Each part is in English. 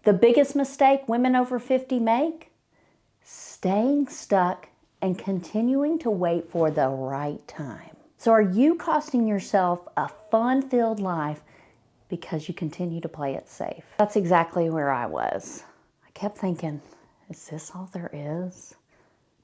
The biggest mistake women over 50 make? Staying stuck and continuing to wait for the right time. So are you costing yourself a fun-filled life because you continue to play it safe? That's exactly where I was. I kept thinking, is this all there is?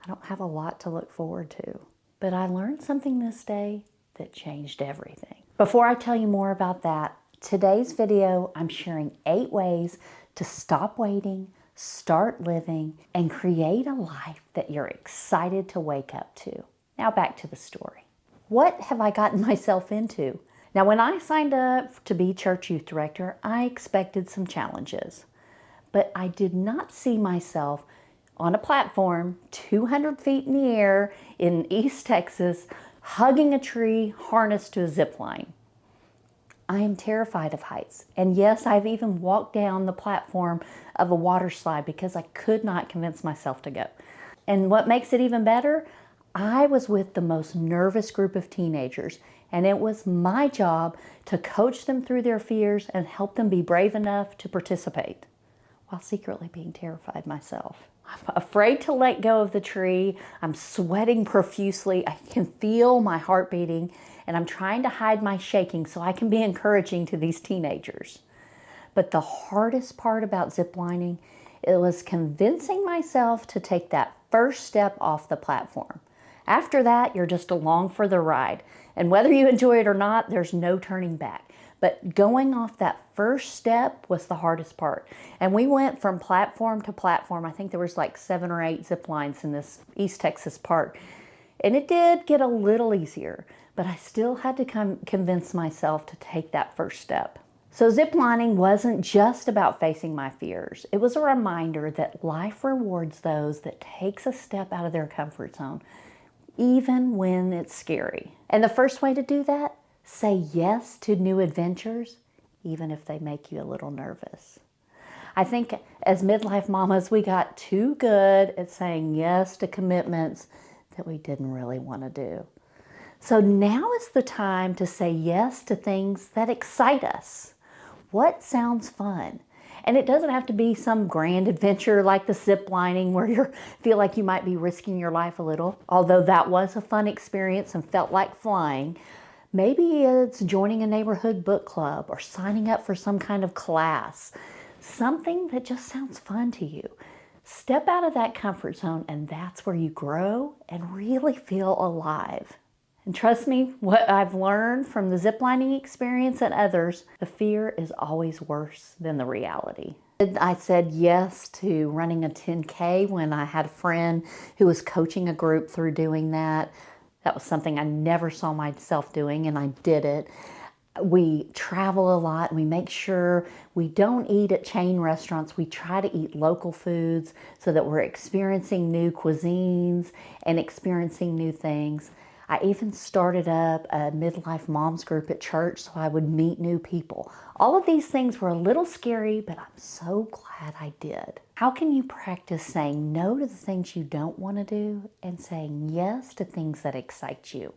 I don't have a lot to look forward to. But I learned something this day that changed everything. Before I tell you more about that, today's video, I'm sharing 8 ways to stop waiting, start living, and create a life that you're excited to wake up to. Now back to the story. What have I gotten myself into? Now, when I signed up to be church youth director, I expected some challenges, but I did not see myself on a platform 200 feet in the air in East Texas, hugging a tree harnessed to a zip line. I am terrified of heights. And yes, I've even walked down the platform of a water slide because I could not convince myself to go. And what makes it even better, I was with the most nervous group of teenagers, and it was my job to coach them through their fears and help them be brave enough to participate, while secretly being terrified myself. I'm afraid to let go of the tree. I'm sweating profusely. I can feel my heart beating, and I'm trying to hide my shaking so I can be encouraging to these teenagers. But the hardest part about ziplining, it was convincing myself to take that first step off the platform. After that, you're just along for the ride. And whether you enjoy it or not, there's no turning back. But going off that first step was the hardest part. And we went from platform to platform. I think there was like 7 or 8 zip lines in this East Texas park. And it did get a little easier, but I still had to convince myself to take that first step. So ziplining wasn't just about facing my fears. It was a reminder that life rewards those that takes a step out of their comfort zone, even when it's scary. And the first way to do that, say yes to new adventures, even if they make you a little nervous. I think as midlife mamas, we got too good at saying yes to commitments that we didn't really want to do. So now is the time to say yes to things that excite us. What sounds fun? And it doesn't have to be some grand adventure like the zip lining where you feel like you might be risking your life a little. Although that was a fun experience and felt like flying. Maybe it's joining a neighborhood book club or signing up for some kind of class. Something that just sounds fun to you. Step out of that comfort zone, and that's where you grow and really feel alive. And trust me, what I've learned from the ziplining experience and others, the fear is always worse than the reality. I said yes to running a 10K when I had a friend who was coaching a group through doing that. That was something I never saw myself doing, and I did it. We travel a lot. We make sure we don't eat at chain restaurants. We try to eat local foods so that we're experiencing new cuisines and experiencing new things. I even started up a midlife moms group at church so I would meet new people. All of these things were a little scary, but I'm so glad I did. How can you practice saying no to the things you don't want to do and saying yes to things that excite you?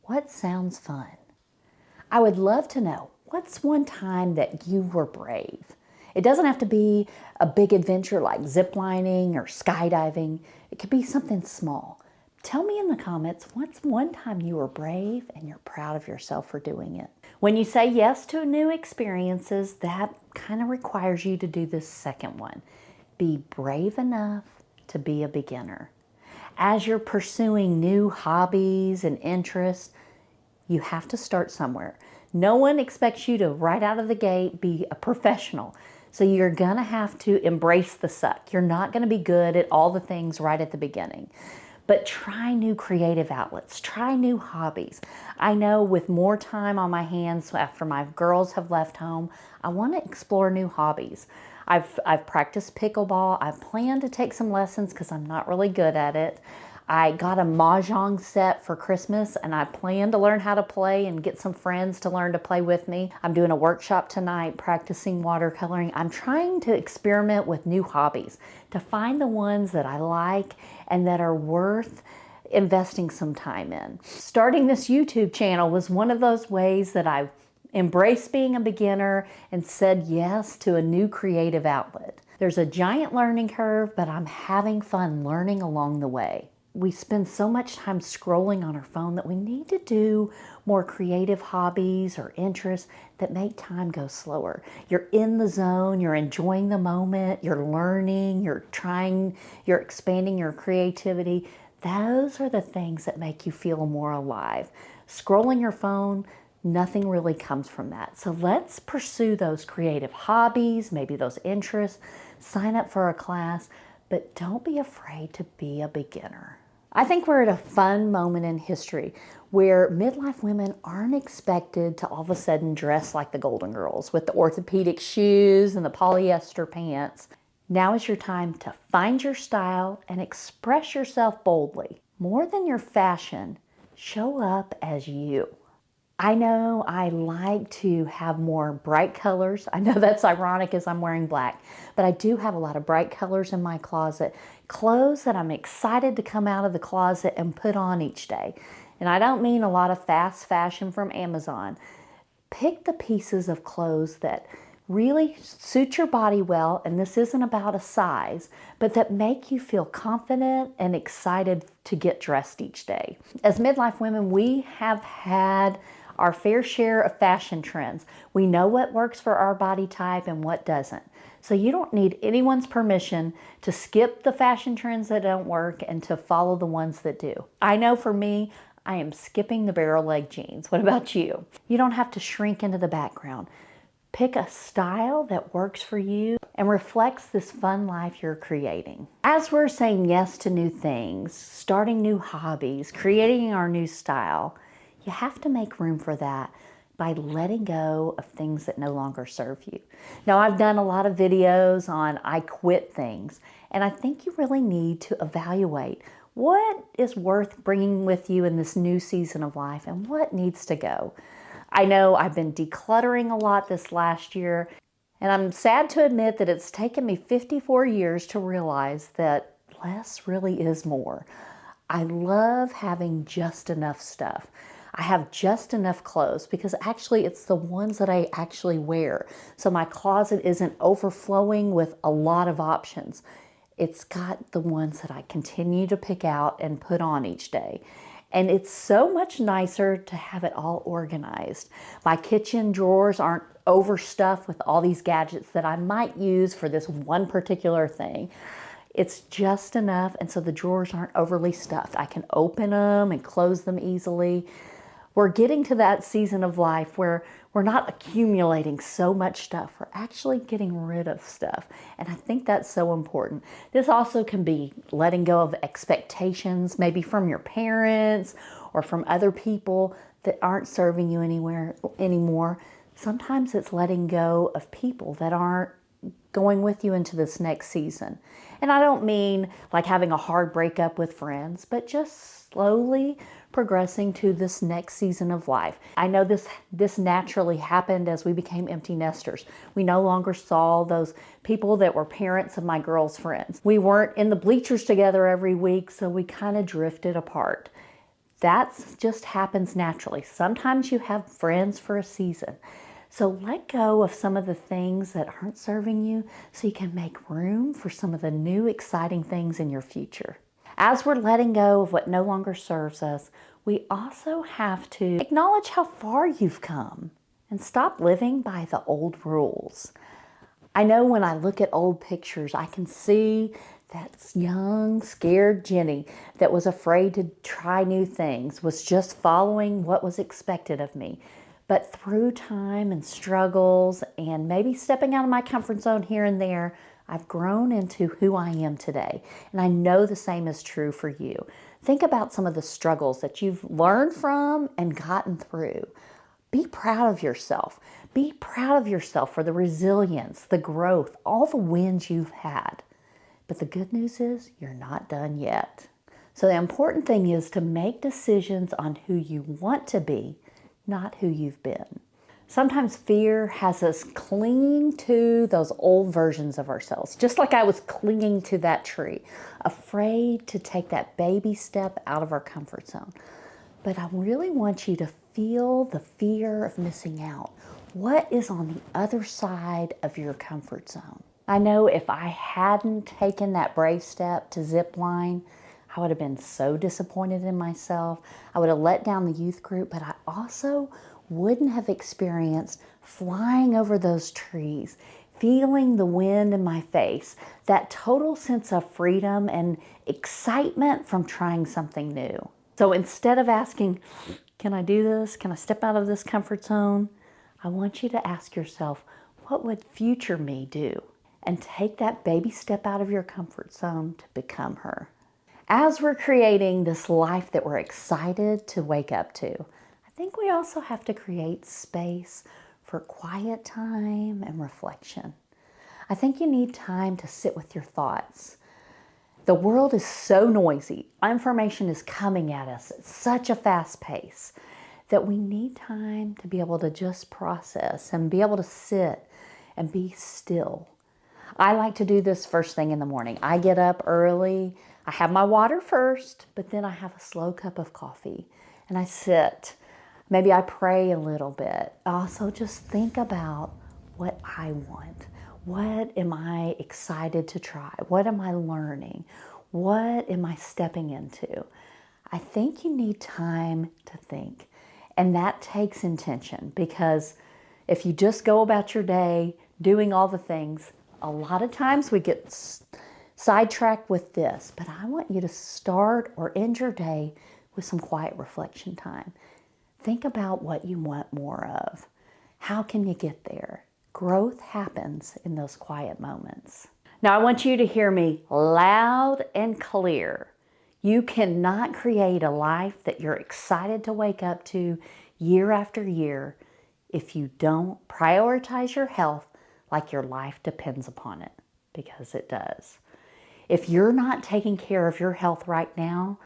What sounds fun? I would love to know, what's one time that you were brave? It doesn't have to be a big adventure like ziplining or skydiving. It could be something small. Tell me in the comments, what's one time you were brave and you're proud of yourself for doing it? When you say yes to new experiences, that kind of requires you to do this second one. Be brave enough to be a beginner. As you're pursuing new hobbies and interests, you have to start somewhere. No one expects you to, right out of the gate, be a professional. So you're gonna have to embrace the suck. You're not gonna be good at all the things right at the beginning. But try new creative outlets, try new hobbies. I know with more time on my hands after my girls have left home, I wanna explore new hobbies. I've practiced pickleball. I plan to take some lessons because I'm not really good at it. I got a mahjong set for Christmas and I plan to learn how to play and get some friends to learn to play with me. I'm doing a workshop tonight practicing watercoloring. I'm trying to experiment with new hobbies to find the ones that I like and that are worth investing some time in. Starting this YouTube channel was one of those ways that I embraced being a beginner and said yes to a new creative outlet. There's a giant learning curve, but I'm having fun learning along the way. We spend so much time scrolling on our phone that we need to do more creative hobbies or interests that make time go slower. You're in the zone, you're enjoying the moment, you're learning, you're trying, you're expanding your creativity. Those are the things that make you feel more alive. Scrolling your phone, nothing really comes from that. So let's pursue those creative hobbies, maybe those interests, sign up for a class, but don't be afraid to be a beginner. I think we're at a fun moment in history where midlife women aren't expected to all of a sudden dress like the Golden Girls with the orthopedic shoes and the polyester pants. Now is your time to find your style and express yourself boldly. More than your fashion, show up as you. I know I like to have more bright colors. I know that's ironic as I'm wearing black, but I do have a lot of bright colors in my closet. Clothes that I'm excited to come out of the closet and put on each day. And I don't mean a lot of fast fashion from Amazon. Pick the pieces of clothes that really suit your body well, and this isn't about a size, but that make you feel confident and excited to get dressed each day. As midlife women, we have had our fair share of fashion trends. We know what works for our body type and what doesn't. So you don't need anyone's permission to skip the fashion trends that don't work and to follow the ones that do. I know for me, I am skipping the barrel leg jeans. What about you? You don't have to shrink into the background. Pick a style that works for you and reflects this fun life you're creating. As we're saying yes to new things, starting new hobbies, creating our new style, you have to make room for that by letting go of things that no longer serve you. Now, I've done a lot of videos on I quit things, and I think you really need to evaluate what is worth bringing with you in this new season of life and what needs to go. I know I've been decluttering a lot this last year, and I'm sad to admit that it's taken me 54 years to realize that less really is more. I love having just enough stuff. I have just enough clothes because actually it's the ones that I actually wear. So my closet isn't overflowing with a lot of options. It's got the ones that I continue to pick out and put on each day. And it's so much nicer to have it all organized. My kitchen drawers aren't overstuffed with all these gadgets that I might use for this one particular thing. It's just enough, and so the drawers aren't overly stuffed. I can open them and close them easily. We're getting to that season of life where we're not accumulating so much stuff. We're actually getting rid of stuff. And I think that's so important. This also can be letting go of expectations, maybe from your parents or from other people that aren't serving you anymore. Sometimes it's letting go of people that aren't going with you into this next season. And I don't mean like having a hard breakup with friends, but just slowly progressing to this next season of life. I know this naturally happened as we became empty nesters. We no longer saw those people that were parents of my girls' friends. We weren't in the bleachers together every week, so we kind of drifted apart. That just happens naturally. Sometimes you have friends for a season. So let go of some of the things that aren't serving you so you can make room for some of the new exciting things in your future. As we're letting go of what no longer serves us, we also have to acknowledge how far you've come and stop living by the old rules. I know when I look at old pictures, I can see that young, scared Jenny that was afraid to try new things, was just following what was expected of me. But through time and struggles and maybe stepping out of my comfort zone here and there, I've grown into who I am today. And I know the same is true for you. Think about some of the struggles that you've learned from and gotten through. Be proud of yourself. Be proud of yourself for the resilience, the growth, all the wins you've had. But the good news is you're not done yet. So the important thing is to make decisions on who you want to be, not who you've been. Sometimes fear has us clinging to those old versions of ourselves, just like I was clinging to that tree, afraid to take that baby step out of our comfort zone. But I really want you to feel the fear of missing out. What is on the other side of your comfort zone? I know if I hadn't taken that brave step to zip line, I would have been so disappointed in myself. I would have let down the youth group, but I also wouldn't have experienced flying over those trees, feeling the wind in my face, that total sense of freedom and excitement from trying something new. So instead of asking, can I do this? Can I step out of this comfort zone? I want you to ask yourself, what would future me do? And take that baby step out of your comfort zone to become her. As we're creating this life that we're excited to wake up to, I think we also have to create space for quiet time and reflection. I think you need time to sit with your thoughts. The world is so noisy. Information is coming at us at such a fast pace that we need time to be able to just process and be able to sit and be still. I like to do this first thing in the morning. I get up early. I have my water first, but then I have a slow cup of coffee and I sit. Maybe I pray a little bit. Also, just think about what I want. What am I excited to try? What am I learning? What am I stepping into? I think you need time to think. And that takes intention, because if you just go about your day doing all the things, a lot of times we get sidetracked with this. But I want you to start or end your day with some quiet reflection time. Think about what you want more of. How can you get there? Growth happens in those quiet moments. Now, I want you to hear me loud and clear. You cannot create a life that you're excited to wake up to year after year if you don't prioritize your health like your life depends upon it, because it does. If you're not taking care of your health right now,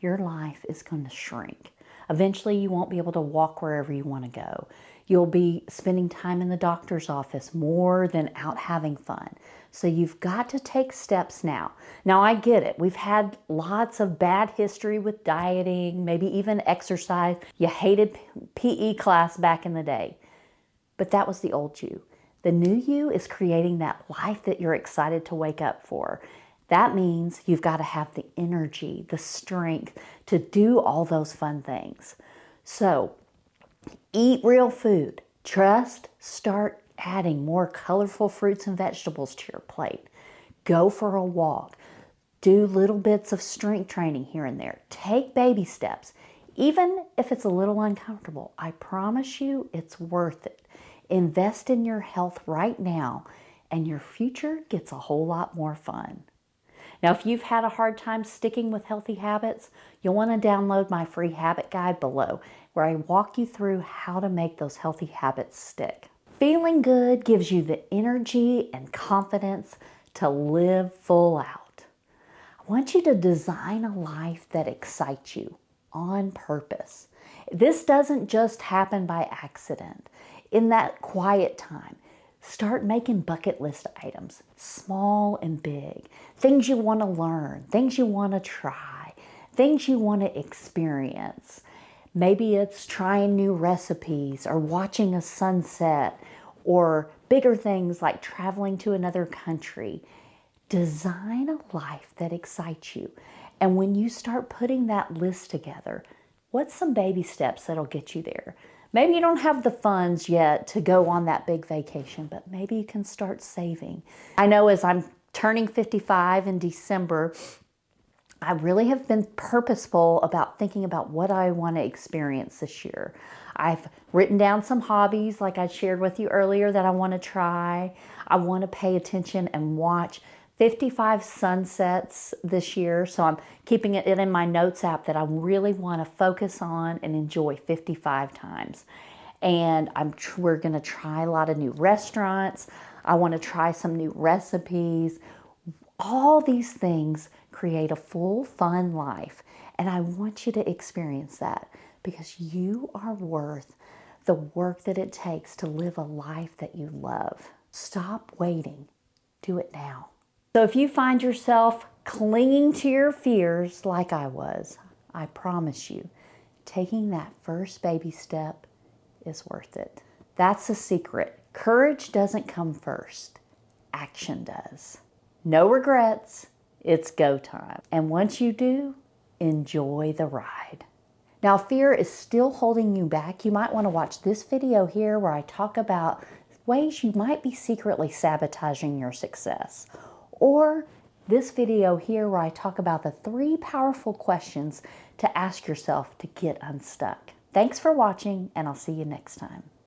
your life is going to shrink. Eventually, you won't be able to walk wherever you want to go. You'll be spending time in the doctor's office more than out having fun. So you've got to take steps now. Now, I get it. We've had lots of bad history with dieting, maybe even exercise. You hated PE class back in the day, but that was the old you. The new you is creating that life that you're excited to wake up for. That means you've got to have the energy, the strength to do all those fun things. So eat real food. Just start adding more colorful fruits and vegetables to your plate. Go for a walk. Do little bits of strength training here and there. Take baby steps. Even if it's a little uncomfortable, I promise you it's worth it. Invest in your health right now, and your future gets a whole lot more fun. Now, if you've had a hard time sticking with healthy habits, you'll want to download my free habit guide below, where I walk you through how to make those healthy habits stick. Feeling good gives you the energy and confidence to live full out. I want you to design a life that excites you on purpose. This doesn't just happen by accident. In that quiet time, start making bucket list items, small and big, things you want to learn, things you want to try, things you want to experience. Maybe it's trying new recipes or watching a sunset, or bigger things like traveling to another country. Design a life that excites you. And when you start putting that list together, what's some baby steps that'll get you there? Maybe you don't have the funds yet to go on that big vacation, but maybe you can start saving. I know as I'm turning 55 in December, I really have been purposeful about thinking about what I want to experience this year. I've written down some hobbies like I shared with you earlier that I want to try. I want to pay attention and watch 55 sunsets this year. So I'm keeping it in my notes app that I really want to focus on and enjoy 55 times. And we're going to try a lot of new restaurants. I want to try some new recipes. All these things create a full, fun life. And I want you to experience that, because you are worth the work that it takes to live a life that you love. Stop waiting. Do it now. So if you find yourself clinging to your fears like I was, I promise you, taking that first baby step is worth it. That's the secret. Courage doesn't come first. action does. No regrets, it's go time. And once you do, enjoy the ride. Now, if fear is still holding you back, you might want to watch this video here where I talk about ways you might be secretly sabotaging your success. Or this video here where I talk about the 3 powerful questions to ask yourself to get unstuck. Thanks for watching, and I'll see you next time.